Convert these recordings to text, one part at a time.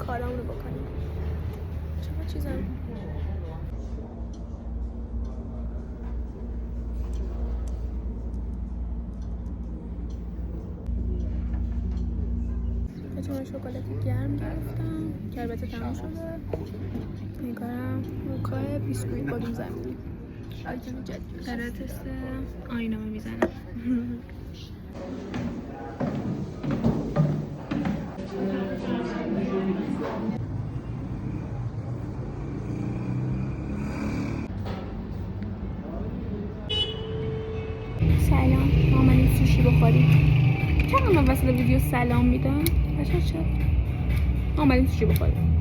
کارامون رو بکنیم. چقدر چیزم چون شکلاتی گرم گرفتم که البته تمام شده. میگارم موکای بیسکویت بادوم زمینی آیتم جدید برای تست آینامه میزنم. سلام، ما اومدیم سوشی بخوریم. چرا من وسط ویدیو سلام میدم؟ بچه چرا؟ ما اومدیم سوشی بخوریم.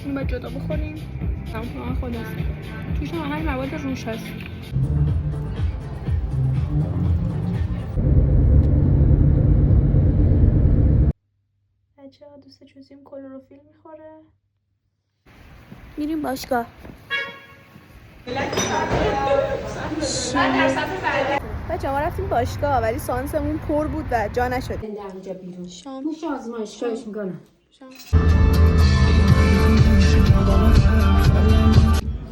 این باید جدا بخوریم. تمام خلاص توش هم هر مواد روش هست. بچه ها دوست چوزیم کلروفیل میخوره. میریم باشگاه. بچه ما رفتیم باشگاه ولی سانسمون پر بود و جا نشد. شام توش آزمایشگاهش میکنم.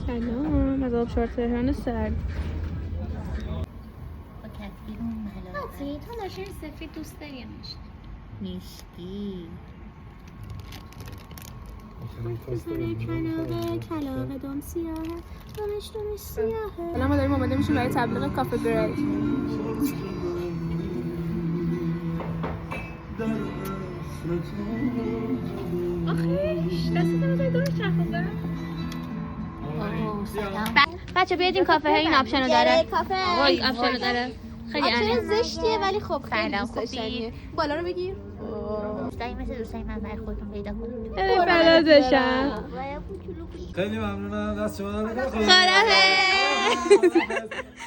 سلام از آبشار تهران سرد. با کتبیرون ملاقه تو ناشر سفید دوست داری یا نیشتی؟ کلاغ دم سیاهه دمش سیاهه. الان ما داریم آماده میشیم برای تبلیغ کافه گری. آخیش دستت بذاری دور چرخونده. بچه بیاید این کافه این آپشن رو داره. وای آپشن رو داره. خیلی آپشن زشتیه ولی خب خیلی دوست خوبی. داشتنیه. بالا رو بگیر. دوستایی مثل دوستای من برای خودتون پیدا کنید. بلدشم. خیلی ممنونم. دست شما رو بخورم.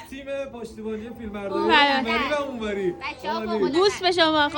تیم پشتیبانی فیلمبرداری اونوری و اونوری. بچه‌ها بوس به شما.